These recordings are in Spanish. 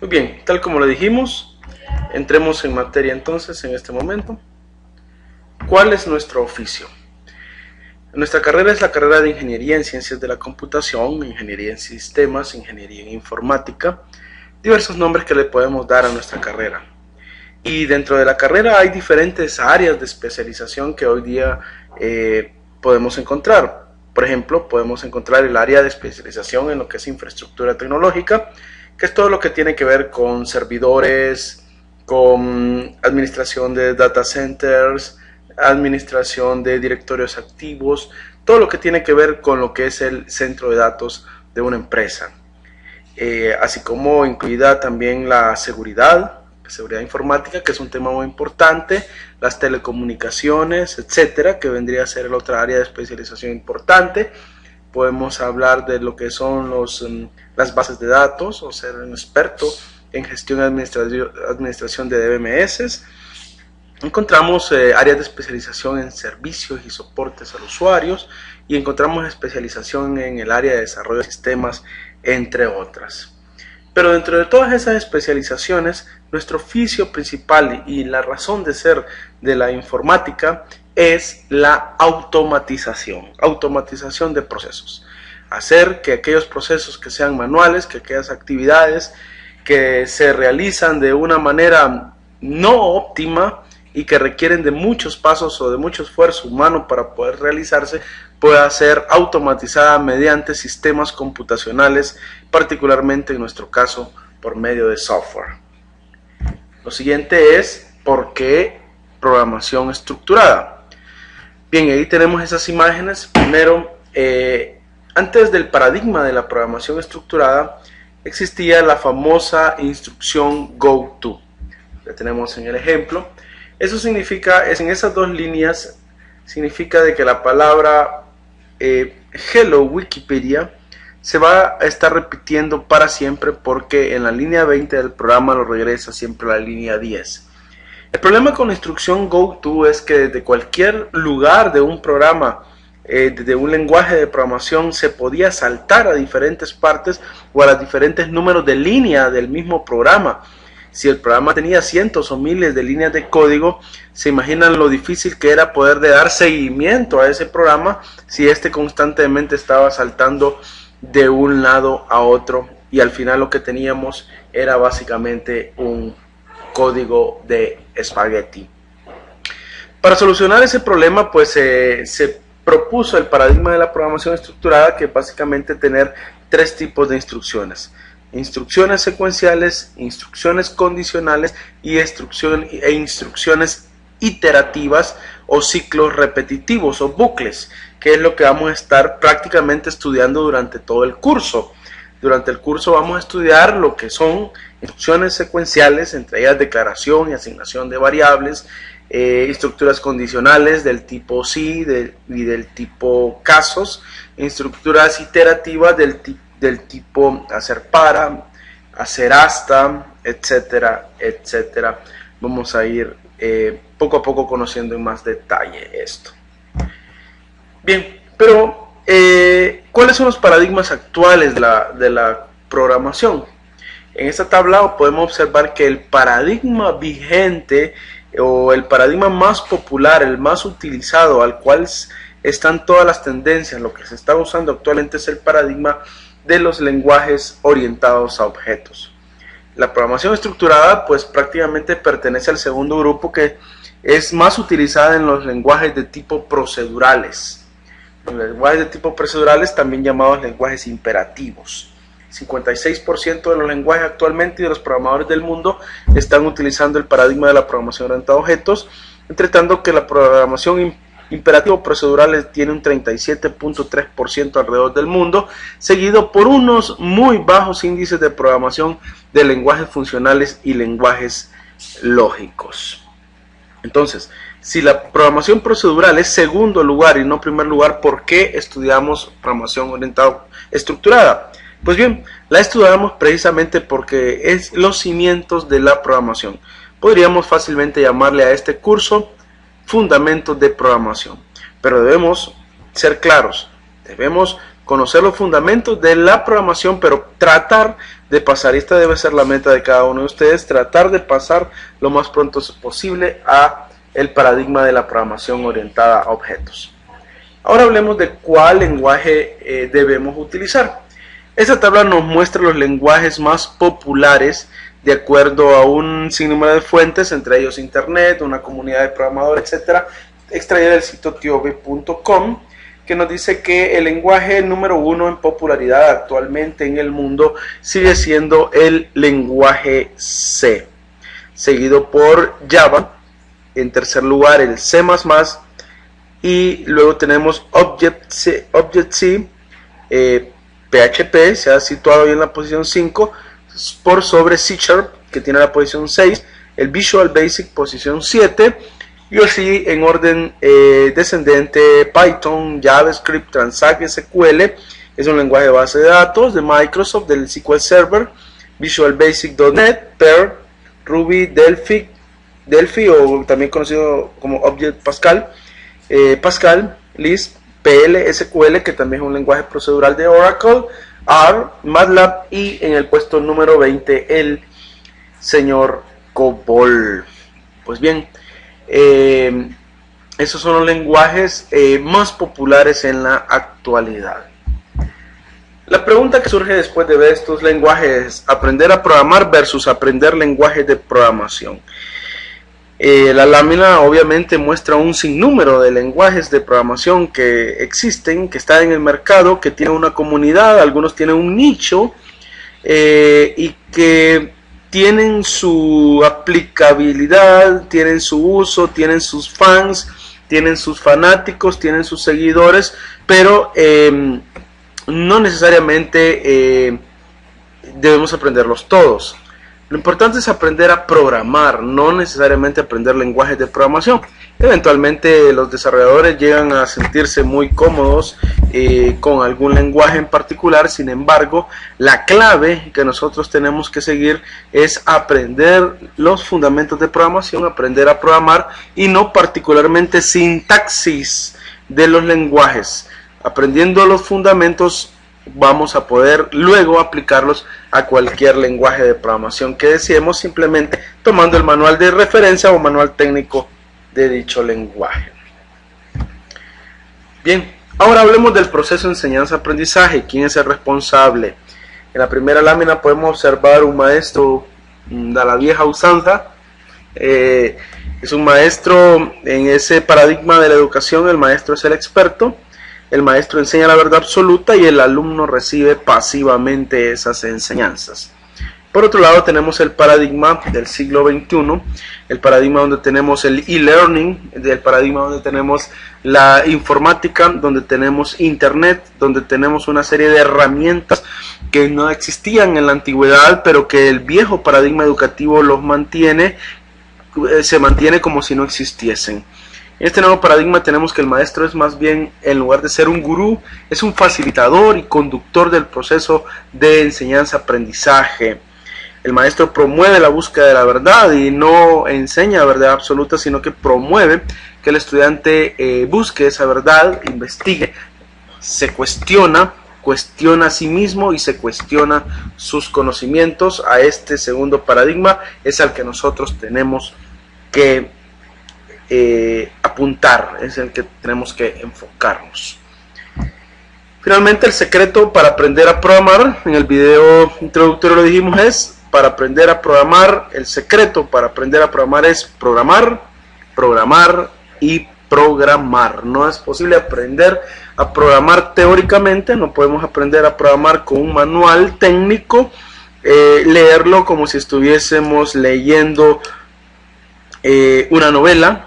Muy bien, tal como lo dijimos, entremos en materia entonces en este momento. ¿Cuál es nuestro oficio? Nuestra carrera es la carrera de Ingeniería en Ciencias de la Computación, Ingeniería en Sistemas, Ingeniería en Informática, diversos nombres que le podemos dar a nuestra carrera. Y dentro de la carrera hay diferentes áreas de especialización que hoy día podemos encontrar. Por ejemplo, podemos encontrar el área de especialización en lo que es infraestructura tecnológica, que es todo lo que tiene que ver con servidores, con administración de data centers, administración de directorios activos, todo lo que tiene que ver con lo que es el centro de datos de una empresa. Así como incluida también la seguridad informática, que es un tema muy importante, las telecomunicaciones, etcétera, que vendría a ser la otra área de especialización importante. Podemos hablar de lo que son las bases de datos, o ser un experto en gestión y administración de DBMS. Encontramos áreas de especialización en servicios y soportes a los usuarios, y encontramos especialización en el área de desarrollo de sistemas, entre otras. Pero dentro de todas esas especializaciones, nuestro oficio principal y la razón de ser de la informática es la automatización de procesos. Hacer que aquellos procesos que sean manuales, que aquellas actividades que se realizan de una manera no óptima y que requieren de muchos pasos o de mucho esfuerzo humano para poder realizarse, pueda ser automatizada mediante sistemas computacionales, particularmente en nuestro caso por medio de software. Lo siguiente es ¿por qué programación estructurada? Bien, ahí tenemos esas imágenes. Primero, antes del paradigma de la programación estructurada existía la famosa instrucción GoTo. La tenemos en el ejemplo. Eso significa, en esas dos líneas, significa de que la palabra Hello Wikipedia se va a estar repitiendo para siempre, porque en la línea 20 del programa lo regresa siempre a la línea 10. El problema con la instrucción GoTo es que desde cualquier lugar de un programa, de un lenguaje de programación, se podía saltar a diferentes partes o a los diferentes números de línea del mismo programa. Si el programa tenía cientos o miles de líneas de código, se imaginan lo difícil que era poder dar seguimiento a ese programa si este constantemente estaba saltando de un lado a otro, y al final lo que teníamos era básicamente un código de espagueti. Para solucionar ese problema, pues se propuso el paradigma de la programación estructurada, que es básicamente tener tres tipos de instrucciones: instrucciones secuenciales, instrucciones condicionales y instrucciones iterativas o ciclos repetitivos o bucles, que es lo que vamos a estar prácticamente estudiando durante todo el curso. Durante el curso vamos a estudiar lo que son instrucciones secuenciales, entre ellas declaración y asignación de variables, estructuras condicionales del tipo si y del tipo casos, estructuras iterativas del tipo hacer para, hacer hasta, etcétera, etcétera. Vamos a ir poco a poco conociendo en más detalle esto. Bien, pero ¿cuáles son los paradigmas actuales de la programación? En esta tabla podemos observar que el paradigma vigente, o el paradigma más popular, el más utilizado, al cual están todas las tendencias, lo que se está usando actualmente, es el paradigma de los lenguajes orientados a objetos. La programación estructurada pues prácticamente pertenece al segundo grupo, que es más utilizada en los lenguajes de tipo procedurales. Los lenguajes de tipo procedurales, también llamados lenguajes imperativos. 56% de los lenguajes actualmente y de los programadores del mundo están utilizando el paradigma de la programación orientada a objetos, entre tanto que la programación imperativo procedural tiene un 37.3% alrededor del mundo, seguido por unos muy bajos índices de programación de lenguajes funcionales y lenguajes lógicos. Entonces, si la programación procedural es segundo lugar y no primer lugar, ¿por qué estudiamos programación orientada estructurada? Pues bien, la estudiamos precisamente porque es los cimientos de la programación. Podríamos fácilmente llamarle a este curso Fundamentos de Programación, pero debemos ser claros, debemos conocer los fundamentos de la programación, pero tratar de pasar, y esta debe ser la meta de cada uno de ustedes, tratar de pasar lo más pronto posible a el paradigma de la programación orientada a objetos. Ahora hablemos de cuál lenguaje debemos utilizar. Esta tabla nos muestra los lenguajes más populares de acuerdo a un sinnúmero de fuentes, entre ellos internet, una comunidad de programadores, etc., extraída del sitio tiobe.com, que nos dice que el lenguaje número 1 en popularidad actualmente en el mundo sigue siendo el lenguaje C, seguido por Java, en tercer lugar el C++, y luego tenemos Object-C, PHP se ha situado hoy en la posición 5, por sobre C#, que tiene la posición 6, el Visual Basic posición 7, y así en orden descendente Python, JavaScript, Transact SQL, es un lenguaje de base de datos de Microsoft, del SQL Server, Visual Basic.NET, Perl, Ruby, Delphi o también conocido como Object Pascal, Lisp, PL, SQL, que también es un lenguaje procedural de Oracle, R, MATLAB, y en el puesto número 20 el señor COBOL. Pues bien, esos son los lenguajes más populares en la actualidad. La pregunta que surge después de ver estos lenguajes es aprender a programar versus aprender lenguajes de programación. La lámina obviamente muestra un sinnúmero de lenguajes de programación que existen, que están en el mercado, que tienen una comunidad, algunos tienen un nicho y que tienen su aplicabilidad, tienen su uso, tienen sus fans, tienen sus fanáticos, tienen sus seguidores, pero no necesariamente debemos aprenderlos todos. Lo importante es aprender a programar, no necesariamente aprender lenguajes de programación. Eventualmente los desarrolladores llegan a sentirse muy cómodos con algún lenguaje en particular. Sin embargo, la clave que nosotros tenemos que seguir es aprender los fundamentos de programación, aprender a programar, y no particularmente sintaxis de los lenguajes. Aprendiendo los fundamentos vamos a poder luego aplicarlos a cualquier lenguaje de programación que deseemos, simplemente tomando el manual de referencia o manual técnico de dicho lenguaje. Bien, ahora hablemos del proceso de enseñanza-aprendizaje. ¿Quién es el responsable? En la primera lámina podemos observar un maestro de la vieja usanza. Es un maestro en ese paradigma de la educación. El maestro es el experto. El maestro enseña la verdad absoluta y el alumno recibe pasivamente esas enseñanzas. Por otro lado tenemos el paradigma del siglo XXI, el paradigma donde tenemos el e-learning, el paradigma donde tenemos la informática, donde tenemos internet, donde tenemos una serie de herramientas que no existían en la antigüedad, pero que el viejo paradigma educativo los mantiene, se mantiene como si no existiesen. En este nuevo paradigma tenemos que el maestro es más bien, en lugar de ser un gurú, es un facilitador y conductor del proceso de enseñanza-aprendizaje. El maestro promueve la búsqueda de la verdad y no enseña verdad absoluta, sino que promueve que el estudiante busque esa verdad, investigue, se cuestiona a sí mismo y se cuestiona sus conocimientos. A este segundo paradigma es al que nosotros tenemos que apuntar, es el que tenemos que enfocarnos. Finalmente, el secreto para aprender a programar, en el video introductorio lo dijimos, es para aprender a programar, el secreto para aprender a programar es programar, programar y programar. No es posible aprender a programar teóricamente, no podemos aprender a programar con un manual técnico, leerlo como si estuviésemos leyendo una novela,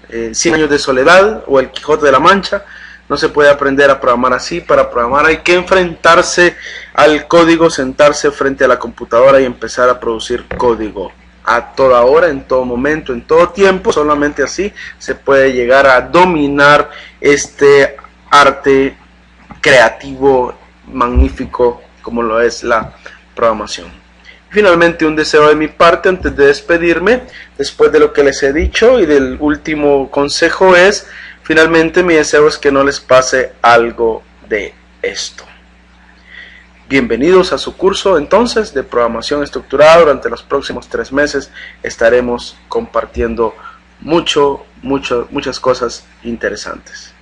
100 años de soledad o el Quijote de la Mancha. No se puede aprender a programar así. Para programar hay que enfrentarse al código, sentarse frente a la computadora y empezar a producir código a toda hora, en todo momento, en todo tiempo. Solamente así se puede llegar a dominar este arte creativo magnífico como lo es la programación. Finalmente, un deseo de mi parte antes de despedirme, después de lo que les he dicho y del último consejo, es, finalmente mi deseo es que no les pase algo de esto. Bienvenidos a su curso entonces de programación estructurada. Durante los próximos 3 meses estaremos compartiendo muchas cosas interesantes.